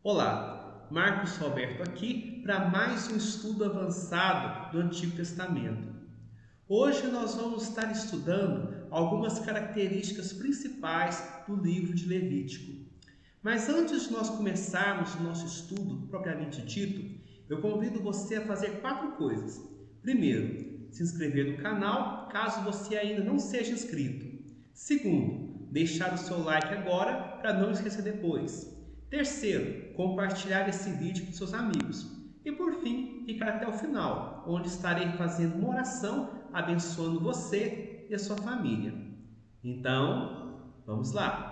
Olá, Marcos Roberto aqui para mais um estudo avançado do Antigo Testamento. Hoje nós vamos estar estudando algumas características principais do livro de Levítico. Mas antes de nós começarmos o nosso estudo propriamente dito, eu convido você a fazer 4 coisas. Primeiro, se inscrever no canal, caso você ainda não seja inscrito. Segundo, deixar o seu like agora para não esquecer depois. Terceiro, compartilhar esse vídeo com seus amigos. E por fim, ficar até o final, onde estarei fazendo uma oração abençoando você e a sua família. Então, vamos lá!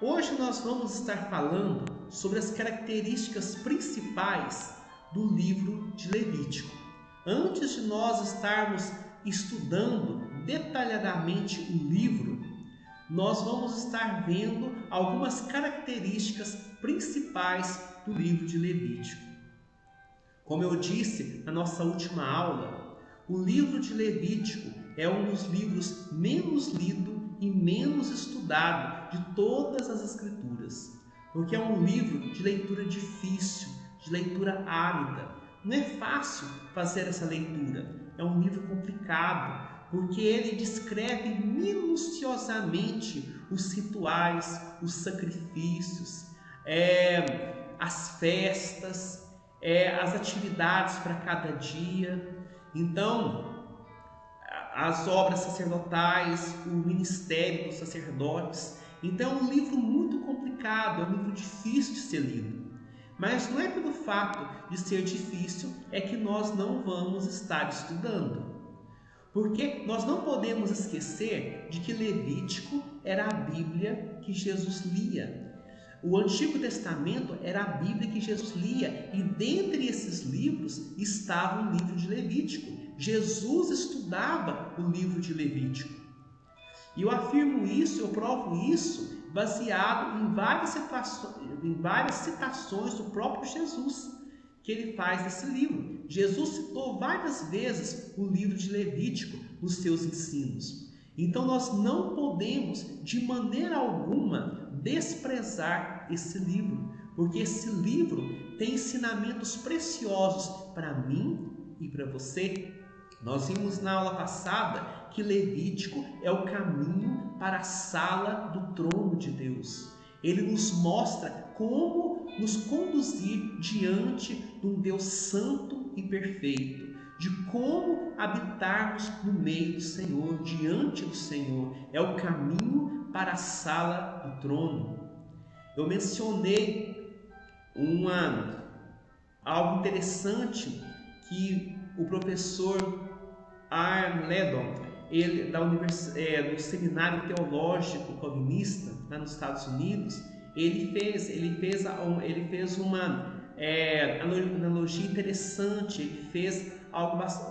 Hoje nós vamos estar falando sobre as características principais do livro de Levítico. Antes de nós estarmos estudando detalhadamente o livro, nós vamos estar vendo algumas características principais do livro de Levítico. Como eu disse na nossa última aula, o livro de Levítico é um dos livros menos lido e menos estudado de todas as escrituras, porque é um livro de leitura difícil, de leitura árida. Não é fácil fazer essa leitura, é um livro complicado, porque ele descreve minuciosamente os rituais, os sacrifícios, as festas, as atividades para cada dia. Então, as obras sacerdotais, o ministério dos sacerdotes. Então é um livro muito complicado, é um livro difícil de ser lido. Mas não é pelo fato de ser difícil é que nós não vamos estar estudando. Porque nós não podemos esquecer de que Levítico era a Bíblia que Jesus lia. O Antigo Testamento era a Bíblia que Jesus lia, e dentre esses livros estava o livro de Levítico. Jesus estudava o livro de Levítico. E eu afirmo isso, eu provo isso, baseado em várias citações do próprio Jesus, que ele faz nesse livro. Jesus citou várias vezes o livro de Levítico nos seus ensinos. Então nós não podemos, de maneira alguma, desprezar esse livro, porque esse livro tem ensinamentos preciosos para mim e para você. Nós vimos na aula passada que Levítico é o caminho para a sala do trono de Deus. Ele nos mostra como nos conduzir diante de um Deus santo e perfeito, de como habitarmos no meio do Senhor, diante do Senhor. É o caminho para a sala do trono. Eu mencionei algo interessante que o professor Arledon, ele do Seminário Teológico Calvinista lá nos Estados Unidos, ele fez uma analogia interessante, ele fez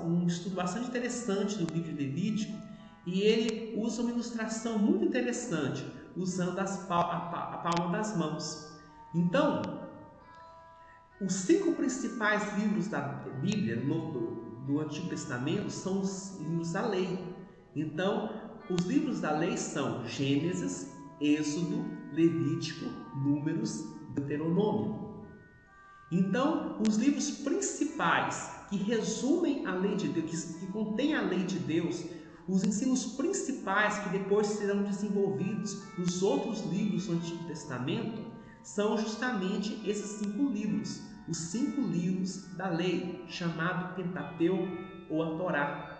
um estudo bastante interessante do livro de Levítico, e ele usa uma ilustração muito interessante, usando a palma das mãos. Então, os 5 principais livros da Bíblia do Antigo Testamento são os livros da lei. Então, os livros da lei são Gênesis, Êxodo, Levítico, Números, Deuteronômio. Então, os livros principais que resumem a lei de Deus, que contêm a lei de Deus, os ensinos principais que depois serão desenvolvidos nos outros livros do Antigo Testamento, são justamente esses 5 livros, os 5 livros da lei, chamado Pentateuco ou a Torá.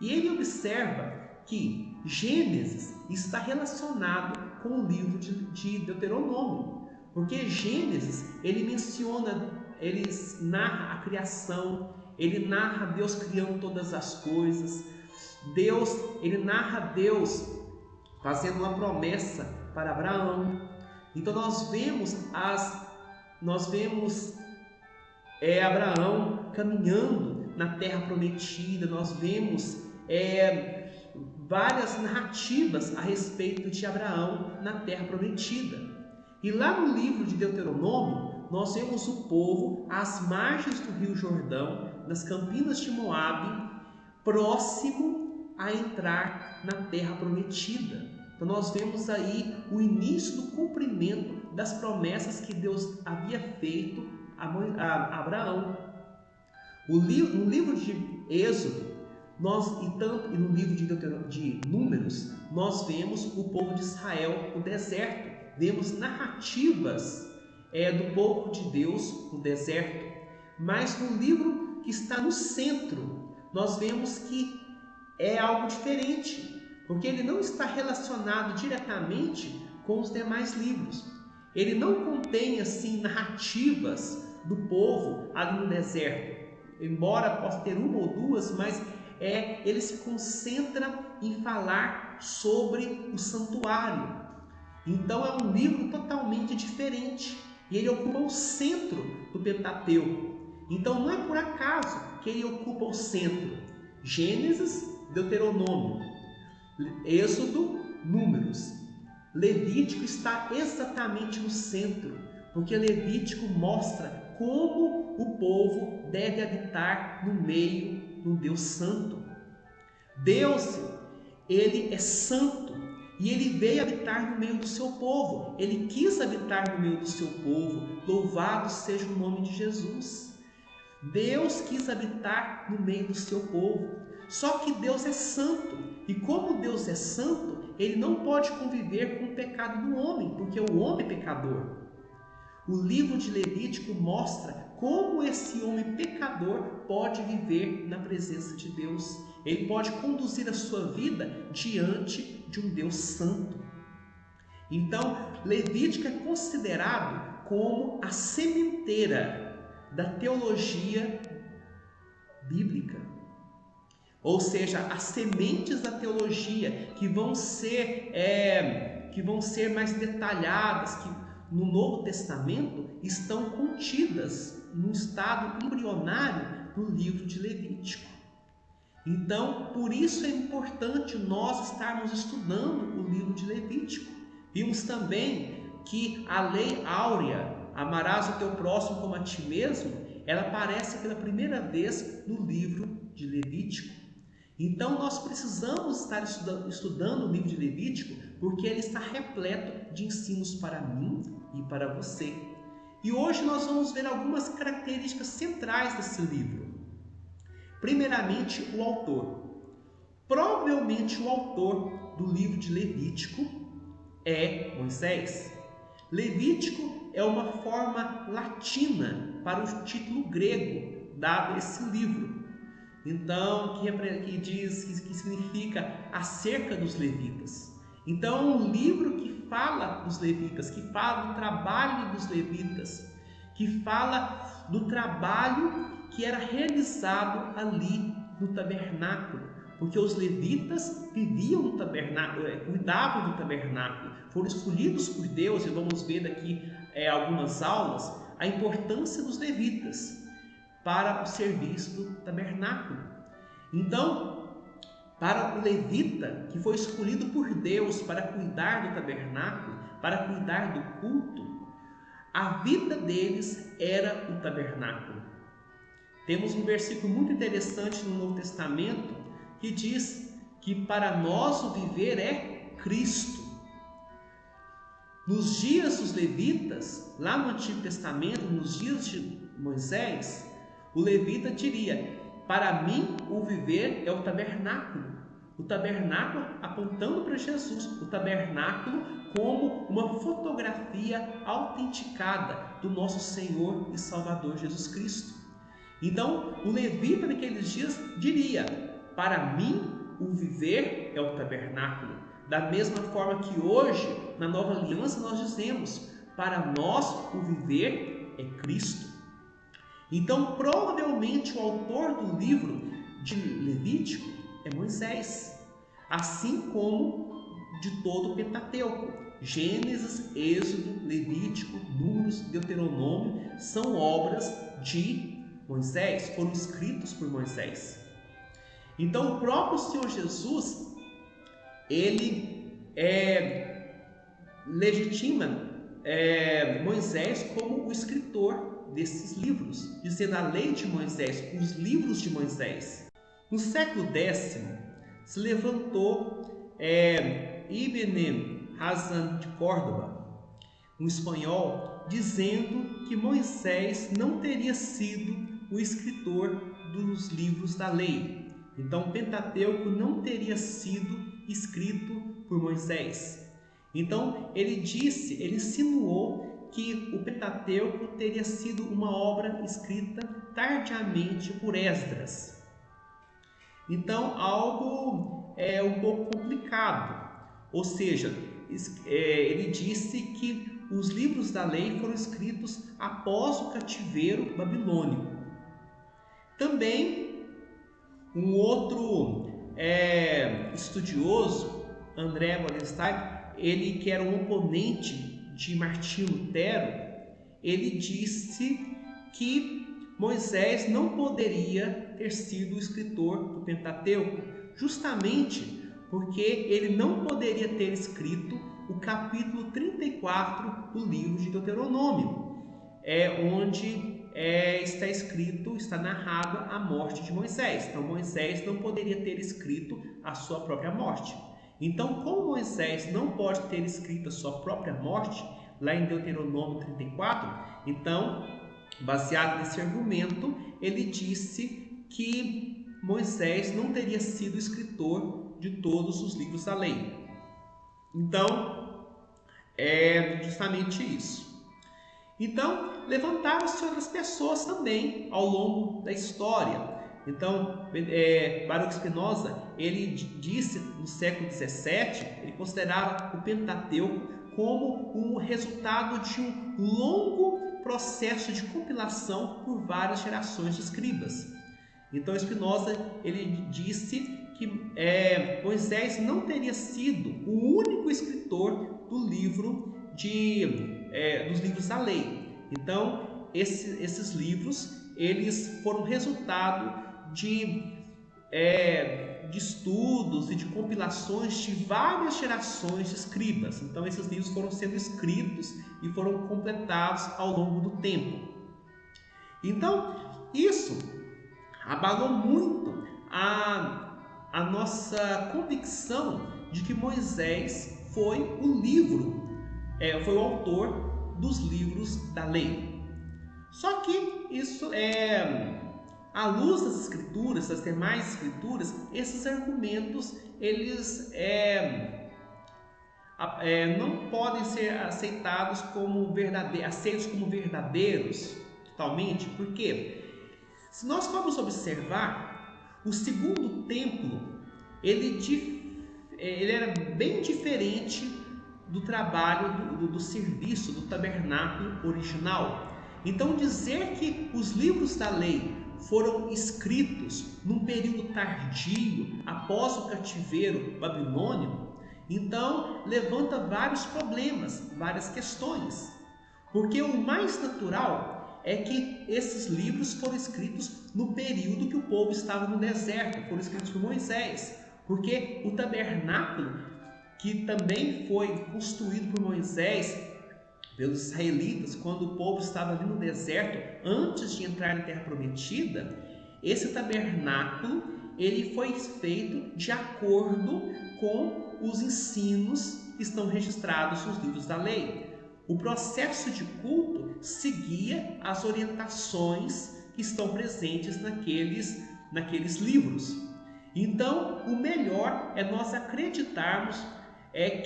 E ele observa que Gênesis está relacionado com o livro de Deuteronômio, porque Gênesis ele narra a criação, ele narra Deus criando todas as coisas, ele narra Deus fazendo uma promessa para Abraão. Então nós vemos Abraão caminhando na terra prometida, nós vemos várias narrativas a respeito de Abraão na terra prometida. E lá no livro de Deuteronômio, nós vemos o povo às margens do Rio Jordão, nas campinas de Moabe, próximo a entrar na terra prometida. Então nós vemos aí o início do cumprimento das promessas que Deus havia feito a Abraão. No livro de Êxodo, e no livro de Números, nós vemos o povo de Israel no deserto. Vemos narrativas do povo de Deus no deserto. Mas no livro que está no centro, nós vemos que é algo diferente, porque ele não está relacionado diretamente com os demais livros. Ele não contém assim narrativas do povo ali no deserto, embora possa ter uma ou duas, mas ele se concentra em falar sobre o santuário. Então é um livro totalmente diferente e ele ocupa o centro do Pentateuco. Então não é por acaso que ele ocupa o centro. Gênesis, Deuteronômio, Êxodo, Números. Levítico está exatamente no centro, porque Levítico mostra como o povo deve habitar no meio do Deus Santo. Deus, ele é santo e ele veio habitar no meio do seu povo. Ele quis habitar no meio do seu povo. Louvado seja o nome de Jesus. Deus quis habitar no meio do seu povo. Só que Deus é santo. E como Deus é santo, ele não pode conviver com o pecado do homem, porque o homem é pecador. O livro de Levítico mostra como esse homem pecador pode viver na presença de Deus. Ele pode conduzir a sua vida diante de um Deus santo. Então, Levítico é considerado como a sementeira da teologia bíblica. Ou seja, as sementes da teologia que vão ser mais detalhadas, que no Novo Testamento estão contidas no estado embrionário do livro de Levítico. Então, por isso é importante nós estarmos estudando o livro de Levítico. Vimos também que a lei áurea, amarás o teu próximo como a ti mesmo, ela aparece pela primeira vez no livro de Levítico. Então nós precisamos estar estudando o livro de Levítico, porque ele está repleto de ensinos para mim e para você. E hoje nós vamos ver algumas características centrais desse livro. Primeiramente, o autor. Provavelmente o autor do livro de Levítico é Moisés. Levítico é uma forma latina para o título grego dado a esse livro. Então, que significa acerca dos levitas. Então, é um livro que fala dos levitas, que fala do trabalho dos levitas, que fala do trabalho que era realizado ali no tabernáculo, porque os levitas viviam no tabernáculo, cuidavam do tabernáculo, foram escolhidos por Deus, e vamos ver daqui algumas aulas a importância dos levitas para o serviço do tabernáculo. Então, para o levita que foi escolhido por Deus para cuidar do tabernáculo, para cuidar do culto, a vida deles era o tabernáculo. Temos um versículo muito interessante no Novo Testamento que diz que para nós o viver é Cristo. Nos dias dos levitas, lá no Antigo Testamento, nos dias de Moisés, o levita diria: para mim o viver é o tabernáculo. O tabernáculo apontando para Jesus, o tabernáculo como uma fotografia autenticada do nosso Senhor e Salvador Jesus Cristo. Então, o levita naqueles dias diria: para mim o viver é o tabernáculo. Da mesma forma que hoje, na nova aliança, nós dizemos: para nós o viver é Cristo. Então, provavelmente o autor do livro de Levítico é Moisés, assim como de todo o Pentateuco. Gênesis, Êxodo, Levítico, Números, Deuteronômio são obras de Moisés, foram escritos por Moisés. Então, o próprio Senhor Jesus, ele legitima Moisés como o escritor desses livros, dizendo a lei de Moisés, os livros de Moisés. No século X, se levantou Ibn Hazm de Córdoba, um espanhol, dizendo que Moisés não teria sido o escritor dos livros da lei. Então, o Pentateuco não teria sido escrito por Moisés. Então, ele insinuou que o Pentateuco teria sido uma obra escrita tardiamente por Esdras. Então, algo um pouco complicado. Ou seja, ele disse que os livros da lei foram escritos após o cativeiro babilônico. Também, um outro estudioso, André Wallenstein, ele que era um oponente de Martinho Lutero, ele disse que Moisés não poderia ter sido o escritor do Pentateuco, justamente porque ele não poderia ter escrito o capítulo 34 do livro de Deuteronômio, onde está escrito, está narrado a morte de Moisés. Então Moisés não poderia ter escrito a sua própria morte. Então, como Moisés não pode ter escrito a sua própria morte, lá em Deuteronômio 34, então, baseado nesse argumento, ele disse que Moisés não teria sido escritor de todos os livros da lei. Então, é justamente isso. Então, levantaram-se outras pessoas também ao longo da história. Então, Baruch Spinoza, ele disse no século XVII, ele considerava o Pentateuco como o resultado de um longo processo de compilação por várias gerações de escribas. Então, Spinoza, ele disse que Moisés não teria sido o único escritor do livro dos livros da lei. Então, esses livros, eles foram resultado de estudos e de compilações de várias gerações de escribas. Então, esses livros foram sendo escritos e foram completados ao longo do tempo. Então, isso abalou muito a nossa convicção de que Moisés foi foi o autor dos livros da lei. Só que isso à luz das escrituras, das demais escrituras, esses argumentos eles não podem ser aceitados como verdadeiros totalmente. Por quê? Se nós formos observar, o segundo templo ele era bem diferente do trabalho do serviço do tabernáculo original. Então, dizer que os livros da lei foram escritos num período tardio, após o cativeiro babilônico, então levanta vários problemas, várias questões. Porque o mais natural é que esses livros foram escritos no período que o povo estava no deserto, foram escritos por Moisés. Porque o tabernáculo, que também foi construído por Moisés, pelos israelitas, quando o povo estava ali no deserto, antes de entrar na Terra Prometida, esse tabernáculo ele foi feito de acordo com os ensinos que estão registrados nos livros da lei. O processo de culto seguia as orientações que estão presentes naqueles livros. Então, o melhor é nós acreditarmos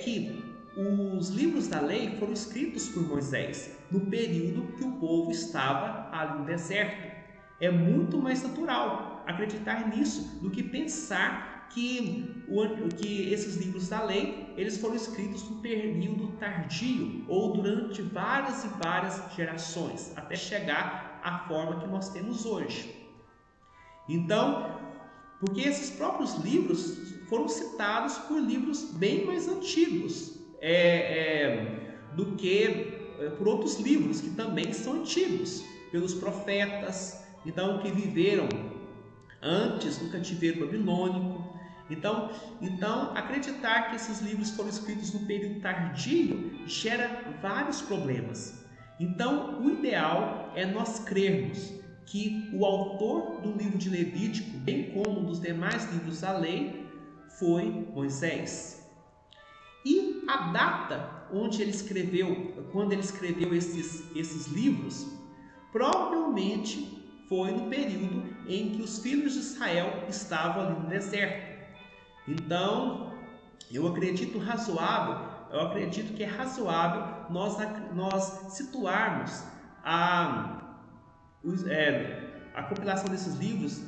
que os livros da lei foram escritos por Moisés no período que o povo estava ali no deserto. É muito mais natural acreditar nisso do que pensar que esses livros da lei eles foram escritos no período tardio ou durante várias e várias gerações até chegar à forma que nós temos hoje. Então, porque esses próprios livros foram citados por livros bem mais antigos do que por outros livros que também são antigos, pelos profetas, então que viveram antes do cativeiro babilônico. Então, acreditar que esses livros foram escritos no período tardio gera vários problemas. Então, o ideal é nós crermos que o autor do livro de Levítico, bem como dos demais livros da lei, foi Moisés. E a data onde ele escreveu, quando ele escreveu esses livros, provavelmente foi no período em que os filhos de Israel estavam ali no deserto. Então, eu acredito que é razoável nós situarmos a compilação desses livros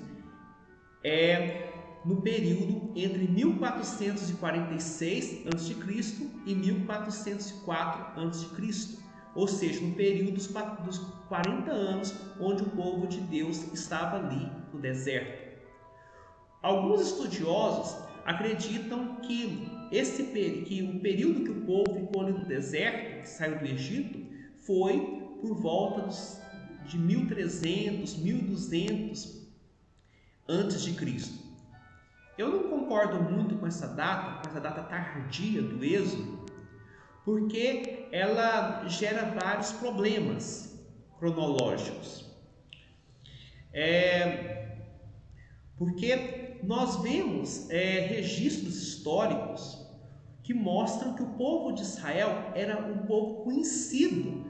no período entre 1446 a.C. e 1404 a.C., ou seja, no período dos 40 anos onde o povo de Deus estava ali no deserto. Alguns estudiosos acreditam que o período que o povo ficou ali no deserto, que saiu do Egito, foi por volta de 1300, 1200 antes de Cristo. Eu não concordo muito com essa data tardia do Êxodo, porque ela gera vários problemas cronológicos. Porque nós vemos registros históricos que mostram que o povo de Israel era um povo conhecido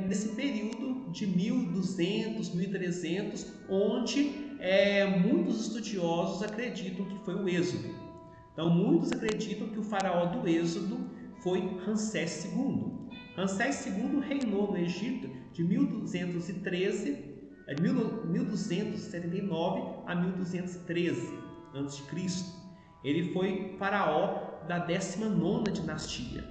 nesse período de 1200, 1300, onde muitos estudiosos acreditam que foi o Êxodo. Então, muitos acreditam que o faraó do Êxodo foi Ramsés II. Ramsés II reinou no Egito de 1279 a 1213 a.C. Ele foi faraó da 19ª dinastia.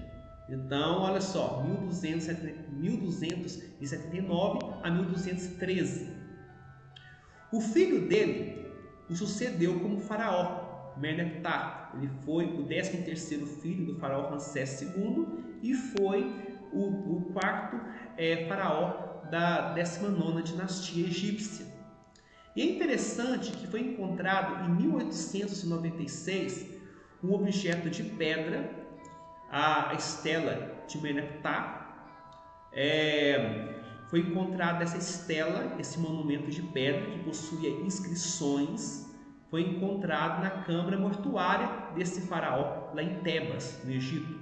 Então, olha só, 1279 a 1213. O filho dele o sucedeu como faraó, Merneptah. Ele foi o 13º filho do faraó Ramsés II e foi o quarto faraó da 19ª dinastia egípcia. E é interessante que foi encontrado em 1896 um objeto de pedra, a estela de Merneptah. Foi encontrada essa estela, esse monumento de pedra que possuía inscrições, foi encontrado na câmara mortuária desse faraó lá em Tebas, no Egito.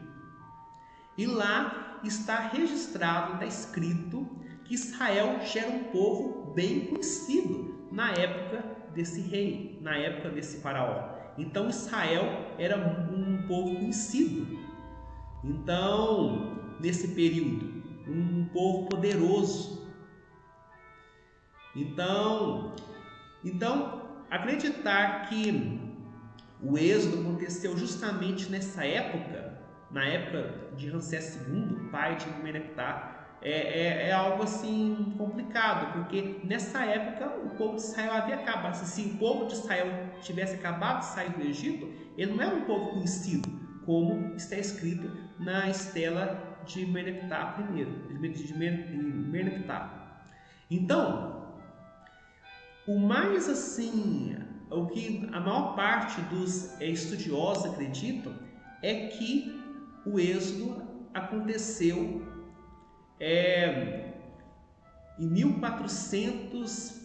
E lá está registrado, está escrito que Israel já era um povo bem conhecido na época desse rei, na época desse faraó. Então Israel era um povo conhecido. Então, nesse período, um povo poderoso. Então, acreditar que o êxodo aconteceu justamente nessa época, na época de Ramsés II, pai de Merneptah, é algo assim complicado, porque nessa época o povo de Israel havia acabado. Se o povo de Israel tivesse acabado de sair do Egito, ele não era um povo conhecido, como está escrito na estela de Merneptah de Merneptah. Então, o que a maior parte dos estudiosos acreditam é que o êxodo aconteceu em 1400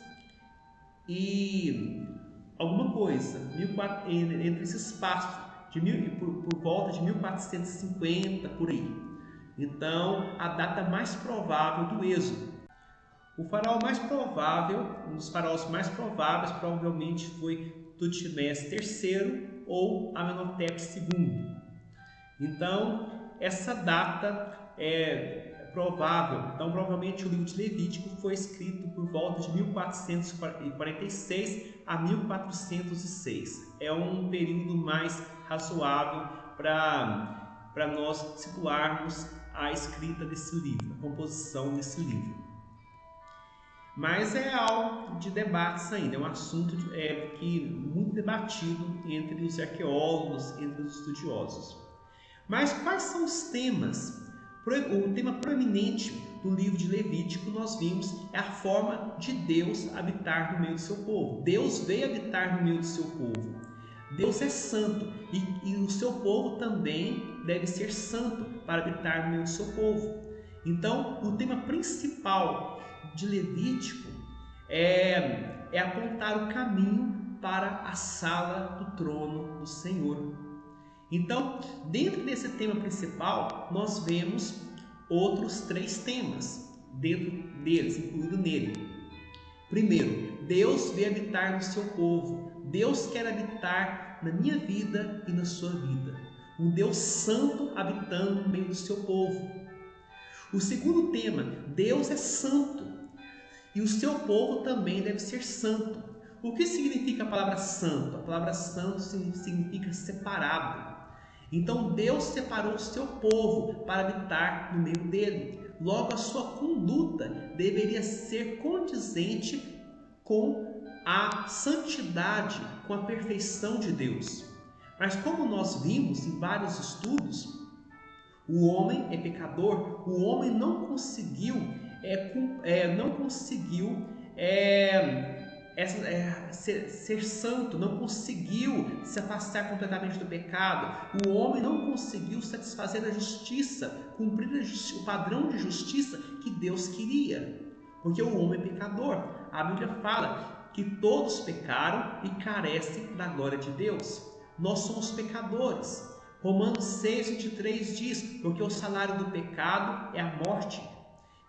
e alguma coisa, entre esse espaço por volta de 1450 por aí. Então, a data mais provável do êxodo. O faraó mais provável, um dos faraós mais prováveis, provavelmente foi Tutmés III ou Amenhotep II. Então, essa data é provável. Então, provavelmente o livro de Levítico foi escrito por volta de 1446 a 1406. É um período mais razoável para nós situarmos a escrita desse livro, a composição desse livro. Mas é algo de debates ainda, é um assunto muito debatido entre os arqueólogos, entre os estudiosos. Mas quais são os temas? O tema proeminente no livro de Levítico nós vimos é a forma de Deus habitar no meio do seu povo. Deus veio habitar no meio do seu povo. Deus é santo e o seu povo também deve ser santo para habitar no meio do seu povo. Então, o tema principal de Levítico é apontar o caminho para a sala do trono do Senhor. Então, dentro desse tema principal, nós vemos outros 3 temas dentro deles, incluído nele. Primeiro, Deus veio habitar no seu povo. Deus quer habitar na minha vida e na sua vida. Um Deus santo habitando no meio do seu povo. O segundo tema, Deus é santo e o seu povo também deve ser santo. O que significa a palavra santo? A palavra santo significa separado. Então Deus separou o seu povo para habitar no meio dele. Logo, a sua conduta deveria ser condizente com a santidade, com a perfeição de Deus. Mas como nós vimos em vários estudos, o homem é pecador, o homem não conseguiu ser santo, não conseguiu se afastar completamente do pecado. O homem não conseguiu satisfazer a justiça, cumprir o padrão de justiça que Deus queria, porque o homem é pecador. A Bíblia fala que todos pecaram e carecem da glória de Deus. Nós somos pecadores. Romanos 6:23 diz: porque o salário do pecado é a morte.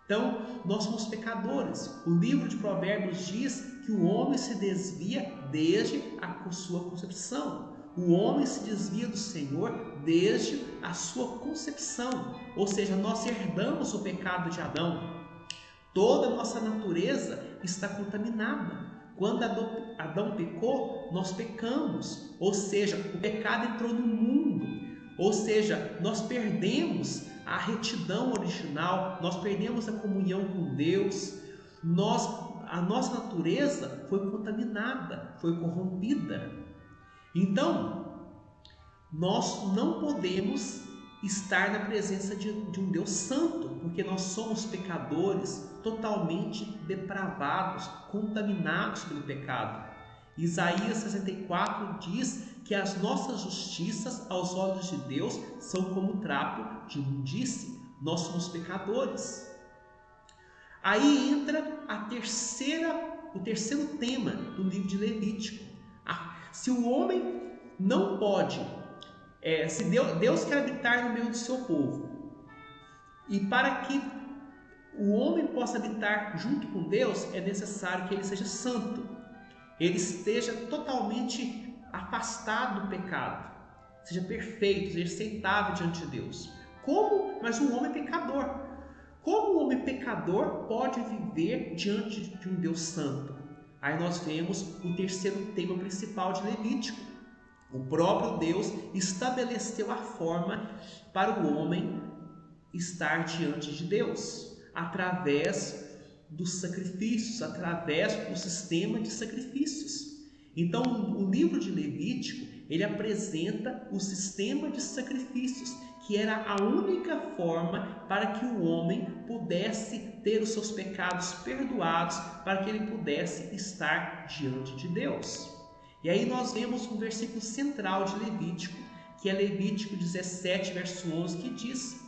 Então, nós somos pecadores. O livro de Provérbios diz que o homem se desvia desde a sua concepção. O homem se desvia do Senhor desde a sua concepção. Ou seja, nós herdamos o pecado de Adão. Toda a nossa natureza está contaminada. Quando Adão pecou, nós pecamos. Ou seja, o pecado entrou no mundo. Ou seja, nós perdemos a retidão original, nós perdemos a comunhão com Deus, a nossa natureza foi contaminada, foi corrompida. Então, nós não podemos estar na presença de um Deus santo, porque nós somos pecadores totalmente depravados, contaminados pelo pecado. Isaías 64 diz que as nossas justiças aos olhos de Deus são como trapo de imundície. Nós somos pecadores. Aí entra o terceiro tema do livro de Levítico. Se o homem não pode, se Deus quer habitar no meio do seu povo, e para que o homem possa habitar junto com Deus, é necessário que ele seja santo, ele esteja totalmente afastado do pecado, seja perfeito, seja aceitável diante de Deus. Mas o homem é pecador. Como o homem pecador pode viver diante de um Deus santo? Aí nós vemos o terceiro tema principal de Levítico. O próprio Deus estabeleceu a forma para o homem estar diante de Deus, através dos sacrifícios, através do sistema de sacrifícios. Então, o livro de Levítico, ele apresenta o sistema de sacrifícios, que era a única forma para que o homem pudesse ter os seus pecados perdoados, para que ele pudesse estar diante de Deus. E aí nós vemos um versículo central de Levítico, que é Levítico 17, verso 11, que diz: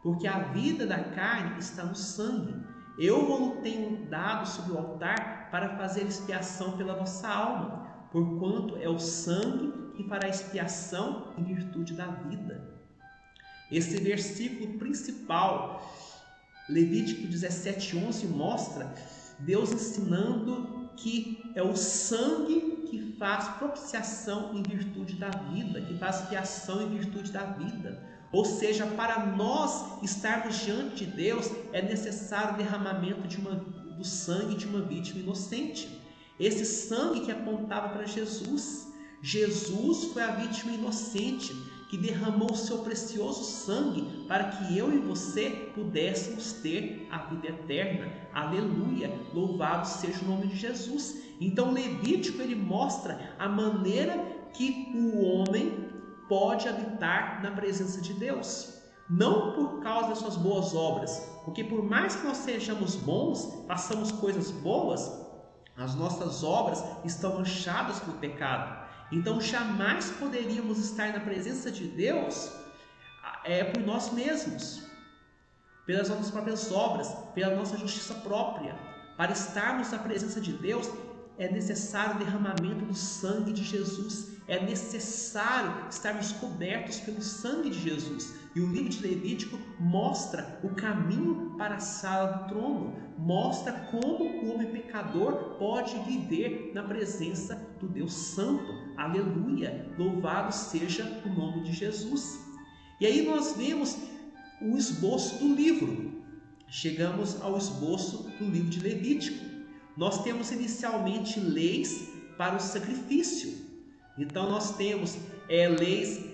porque a vida da carne está no sangue. Eu vos tenho dado sobre o altar para fazer expiação pela vossa alma, porquanto é o sangue que fará expiação em virtude da vida. Esse versículo principal, Levítico 17:11, mostra Deus ensinando que é o sangue que faz propiciação em virtude da vida, que faz expiação em virtude da vida. Ou seja, para nós estarmos diante de Deus é necessário o derramamento do sangue de uma vítima inocente. Esse sangue que apontava para Jesus. Jesus foi a vítima inocente que derramou o seu precioso sangue para que eu e você pudéssemos ter a vida eterna. Aleluia! Louvado seja o nome de Jesus. Então Levítico ele mostra a maneira que o homem pode habitar na presença de Deus. não por causa das suas boas obras, porque por mais que nós sejamos bons, façamos coisas boas, as nossas obras estão manchadas pelo pecado. Então jamais poderíamos estar na presença de Deus por nós mesmos, pelas nossas próprias obras, pela nossa justiça própria. Para estarmos na presença de Deus é necessário o derramamento do sangue de Jesus. É necessário estarmos cobertos pelo sangue de Jesus. E o livro de Levítico mostra o caminho para a sala do trono. Mostra como o homem pecador pode viver na presença do Deus Santo. Aleluia! Louvado seja o nome de Jesus. E aí nós vemos o esboço do livro. Chegamos ao esboço do livro de Levítico. Nós temos inicialmente leis para o sacrifício. Então nós temos leis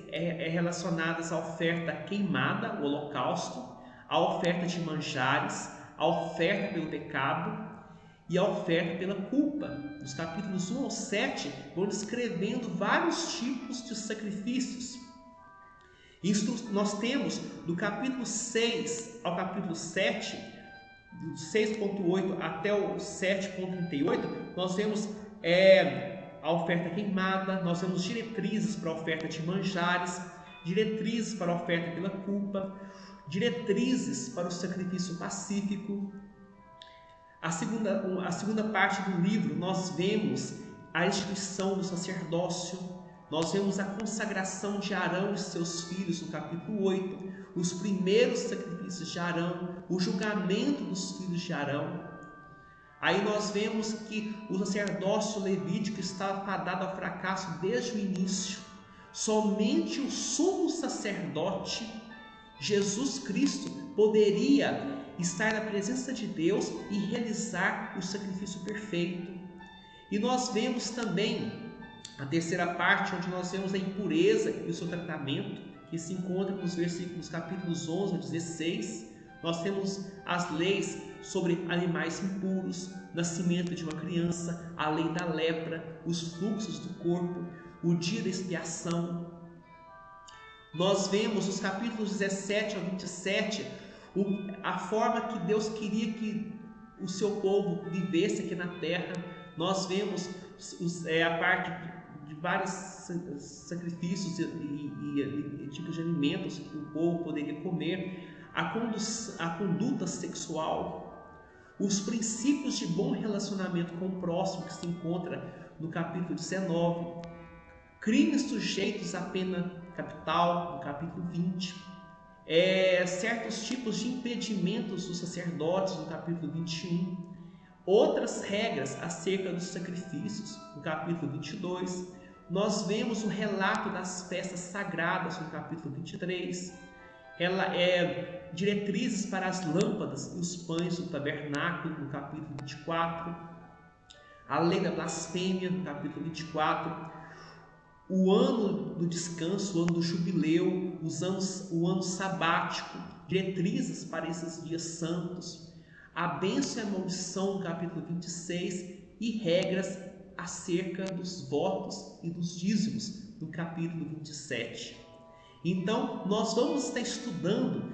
relacionadas à oferta queimada, o holocausto, à oferta de manjares, à oferta pelo pecado e a oferta pela culpa. Nos capítulos 1 ao 7 vão descrevendo vários tipos de sacrifícios. Isso nós temos do capítulo 6 ao capítulo 7, do 6.8 até o 7.38, nós vemos a oferta queimada, nós vemos diretrizes para a oferta de manjares, diretrizes para a oferta pela culpa, diretrizes para o sacrifício pacífico. A segunda parte do livro nós vemos a instituição do sacerdócio, nós vemos a consagração de Arão e seus filhos no capítulo 8, os primeiros sacrifícios de Arão, o julgamento dos filhos de Arão. Aí nós vemos que o sacerdócio levítico estava fadado ao fracasso desde o início. Somente o sumo sacerdote, Jesus Cristo, poderia estar na presença de Deus e realizar o sacrifício perfeito. E nós vemos também a terceira parte, onde nós vemos a impureza e o seu tratamento, que se encontra nos versículos capítulos 11 a 16. Nós temos as leis sobre animais impuros, nascimento de uma criança, a lei da lepra, os fluxos do corpo, o dia da expiação. Nós vemos nos capítulos 17 ao 27 a forma que Deus queria que o seu povo vivesse aqui na terra. Nós vemos a parte de vários sacrifícios e tipos de alimentos que o povo poderia comer, a conduta sexual, os princípios de bom relacionamento com o próximo, que se encontra no capítulo 19, crimes sujeitos à pena capital, no capítulo 20, certos tipos de impedimentos dos sacerdotes, no capítulo 21, outras regras acerca dos sacrifícios, no capítulo 22. Nós vemos o relato das festas sagradas, no capítulo 23. Diretrizes para as lâmpadas e os pães do tabernáculo, no capítulo 24. A lei da blasfêmia, no capítulo 24. O ano do descanso, o ano do jubileu, o ano sabático, diretrizes para esses dias santos. A bênção e a maldição, no capítulo 26, e regras acerca dos votos e dos dízimos, no capítulo 27. Então, nós vamos estar estudando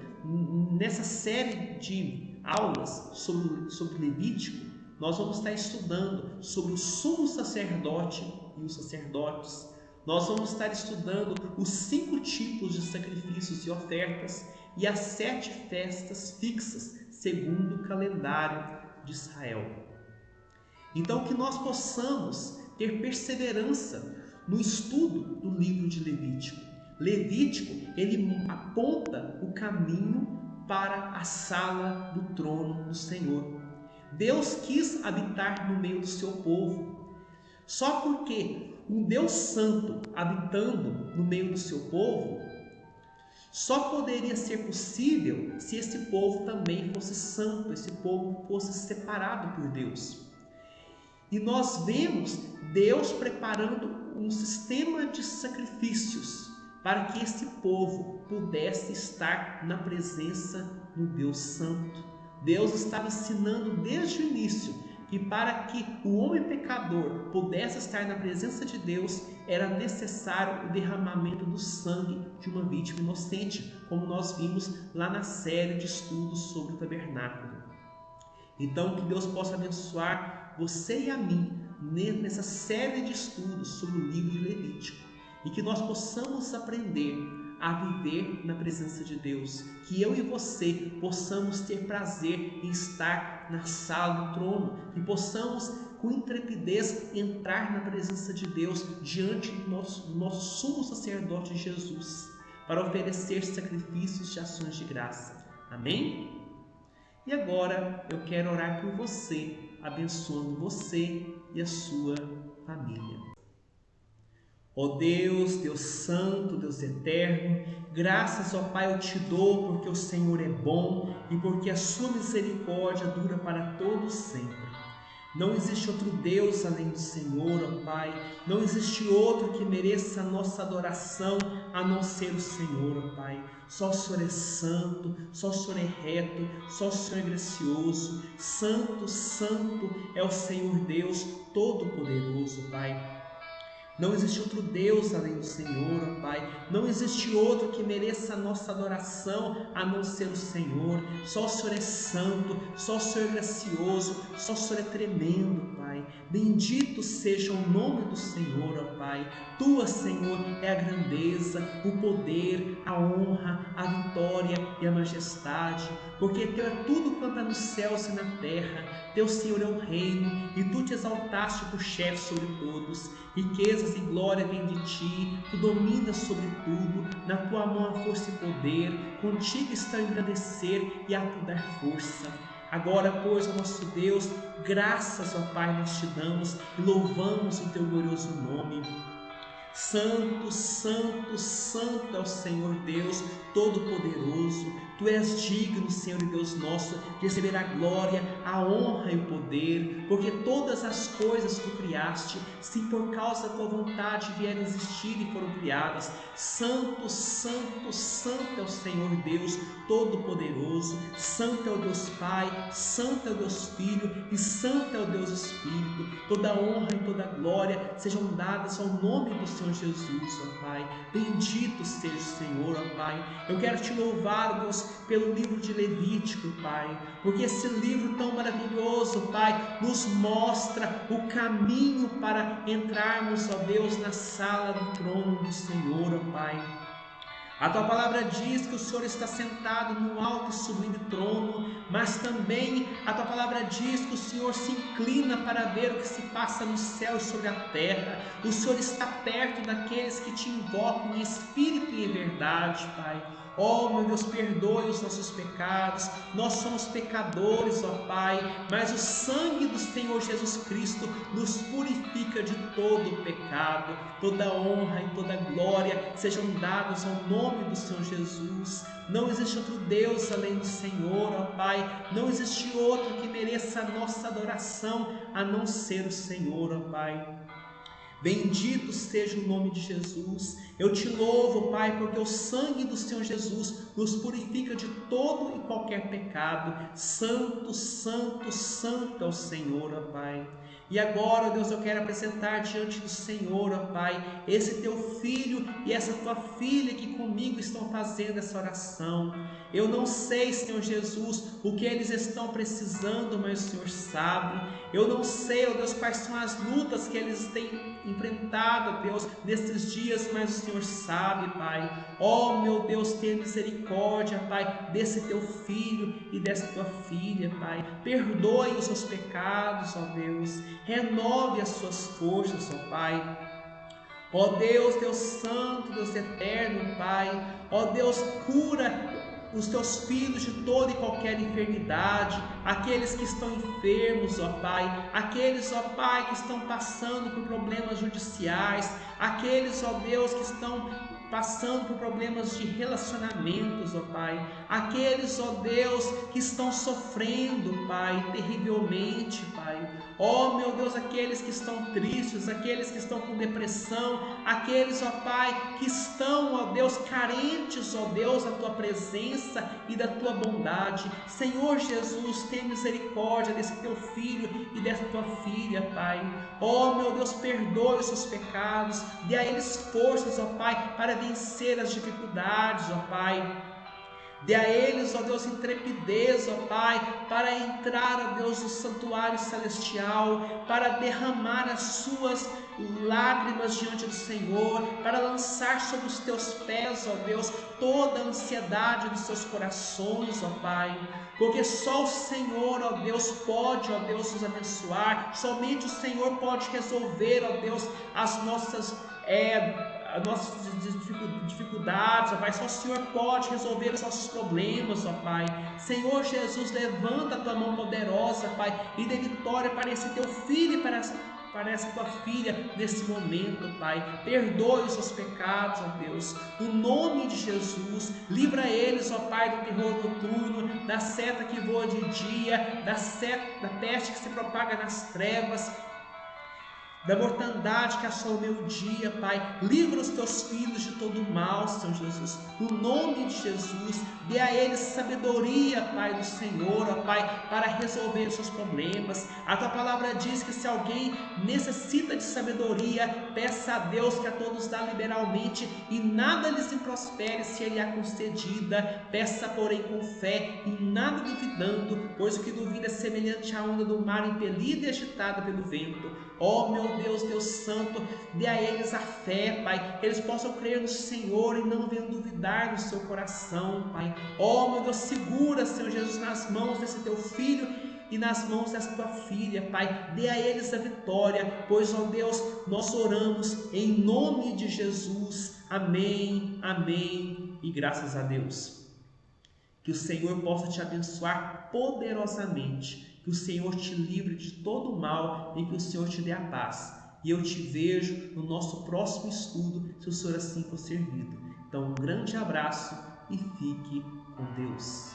nessa série de aulas sobre Levítico, nós vamos estar estudando sobre o sumo sacerdote e os sacerdotes. Nós vamos estar estudando os 5 tipos de sacrifícios e ofertas e as 7 festas fixas, segundo o calendário de Israel. Então, que nós possamos ter perseverança no estudo do livro de Levítico. Levítico, ele aponta o caminho para a sala do trono do Senhor. Deus quis habitar no meio do seu povo. Só porque um Deus santo habitando no meio do seu povo, só poderia ser possível se esse povo também fosse santo, esse povo fosse separado por Deus. E nós vemos Deus preparando um sistema de sacrifícios para que esse povo pudesse estar na presença do Deus Santo. Deus estava ensinando desde o início que para que o homem pecador pudesse estar na presença de Deus, era necessário o derramamento do sangue de uma vítima inocente, como nós vimos lá na série de estudos sobre o tabernáculo. Então, que Deus possa abençoar você e a mim nessa série de estudos sobre o livro de Levítico, e que nós possamos aprender a viver na presença de Deus, que eu e você possamos ter prazer em estar na sala do trono, que possamos com intrepidez entrar na presença de Deus diante do nosso sumo sacerdote Jesus, para oferecer sacrifícios de ações de graça. Amém? E agora eu quero orar por você, abençoando você e a sua família. Ó Deus, Deus Santo, Deus Eterno, graças, ó Pai, eu te dou porque o Senhor é bom e porque a sua misericórdia dura para todos sempre. Não existe outro Deus além do Senhor, ó Pai. Não existe outro que mereça a nossa adoração a não ser o Senhor, ó Pai. Só o Senhor é santo, só o Senhor é reto, só o Senhor é gracioso. Santo, santo é o Senhor Deus Todo-Poderoso, Pai. Não existe outro Deus além do Senhor, ó Pai. Não existe outro que mereça a nossa adoração a não ser o Senhor. Só o Senhor é santo, só o Senhor é gracioso, só o Senhor é tremendo, Pai. Bendito seja o nome do Senhor, ó Pai. Tua, Senhor, é a grandeza, o poder, a honra, a vitória e a majestade, porque Teu é tudo quanto há nos céus e na terra. Teu, Senhor, é o reino, e Tu te exaltaste por chefe sobre todos. Riquezas e glória vêm de Ti, Tu dominas sobre tudo, na Tua mão há força e poder, contigo está a engrandecer e a Tu dar força. Agora, pois, ó nosso Deus, graças, ó Pai, nós te damos e louvamos o Teu glorioso nome. Santo, santo, santo é o Senhor Deus Todo-Poderoso. Tu és digno, Senhor e Deus nosso, de receber a glória, a honra e o poder, porque todas as coisas Tu criaste, se por causa da Tua vontade vieram existir e foram criadas. Santo, santo, santo é o Senhor Deus Todo-Poderoso. Santo é o Deus Pai, santo é o Deus Filho e santo é o Deus Espírito. Toda honra e toda glória sejam dadas ao nome do Senhor Jesus, ó Pai. Bendito seja o Senhor, ó Pai. Eu quero Te louvar, Deus, pelo livro de Levítico, Pai, porque esse livro tão maravilhoso, Pai, nos mostra o caminho para entrarmos, ó Deus, na sala do trono do Senhor, ó Pai. A Tua palavra diz que o Senhor está sentado no alto e sublime trono, mas também a Tua palavra diz que o Senhor se inclina para ver o que se passa no céu e sobre a terra. O Senhor está perto daqueles que Te invocam em espírito e em verdade, Pai. Oh, meu Deus, perdoe os nossos pecados. Nós somos pecadores, ó Pai, mas o sangue do Senhor Jesus Cristo nos purifica de todo pecado. Toda honra e toda glória sejam dados ao nome do Senhor Jesus. Não existe outro Deus além do Senhor, ó Pai. Não existe outro que mereça a nossa adoração a não ser o Senhor, ó Pai. Bendito seja o nome de Jesus. Eu Te louvo, Pai, porque o sangue do Senhor Jesus nos purifica de todo e qualquer pecado. Santo, santo, santo é o Senhor, ó Pai. E agora, ó Deus, eu quero apresentar diante do Senhor, ó Pai, esse Teu filho e essa Tua filha que comigo estão fazendo essa oração. Eu não sei, Senhor Jesus, o que eles estão precisando, mas o Senhor sabe. Eu não sei, ó Deus, quais são as lutas que eles têm enfrentado, ó Deus, nesses dias, mas o Senhor sabe, Pai. Ó, meu Deus, tenha misericórdia, Pai, desse Teu filho e dessa Tua filha, Pai. Perdoe os seus pecados, ó Deus. Renove as suas forças, ó Pai. Ó Deus, Deus Santo, Deus Eterno, Pai. Ó Deus, cura os Teus filhos de toda e qualquer enfermidade, aqueles que estão enfermos, ó Pai, aqueles, ó Pai, que estão passando por problemas judiciais, aqueles, ó Deus, que estão passando por problemas de relacionamentos, ó Pai, aqueles, ó Deus, que estão sofrendo, Pai, terrivelmente, Pai, ó meu Deus, aqueles que estão tristes, aqueles que estão com depressão, aqueles, ó Pai, que estão, ó Deus, carentes, ó Deus, da Tua presença e da Tua bondade. Senhor Jesus, tem misericórdia desse Teu filho e dessa Tua filha, Pai. Ó meu Deus, perdoe os seus pecados, dê a eles forças, ó Pai, para vencer as dificuldades, ó Pai. Dê a eles, ó Deus, intrepidez, ó Pai, para entrar, ó Deus, no santuário celestial, para derramar as suas lágrimas diante do Senhor, para lançar sobre os teus pés, ó Deus, toda a ansiedade dos seus corações, ó Pai, porque só o Senhor, ó Deus, pode, ó Deus, nos abençoar, somente o Senhor pode resolver, ó Deus, as nossas dificuldades, ó Pai. Só o Senhor pode resolver os nossos problemas, ó Pai. Senhor Jesus, levanta a Tua mão poderosa, Pai, e dê vitória para esse Teu filho e para essa Tua filha nesse momento, Pai. Perdoe os seus pecados, ó Deus, no nome de Jesus. Livra eles, ó Pai, do terror noturno, da seta que voa de dia, da peste que se propaga nas trevas, da mortandade que assola o meu dia, Pai. Livra os Teus filhos de todo o mal, Senhor Jesus, no nome de Jesus. Dê a eles sabedoria, Pai, do Senhor, ó Pai, para resolver os seus problemas. A Tua palavra diz que se alguém necessita de sabedoria, peça a Deus, que a todos dá liberalmente, e nada lhes improspere se Ele a concedida. Peça, porém, com fé e nada duvidando, pois o que duvida é semelhante à onda do mar, impelida e agitada pelo vento. Ó meu Deus, Deus Santo, dê a eles a fé, Pai, que eles possam crer no Senhor e não venham duvidar do seu coração, Pai. Ó meu Deus, segura, Senhor Jesus, nas mãos desse Teu filho e nas mãos dessa Tua filha, Pai. Dê a eles a vitória, pois, ó Deus, nós oramos em nome de Jesus. Amém, amém e graças a Deus. Que o Senhor possa te abençoar poderosamente, que o Senhor te livre de todo o mal e que o Senhor te dê a paz. E eu te vejo no nosso próximo estudo, se o Senhor assim for servido. Então, um grande abraço e fique com Deus.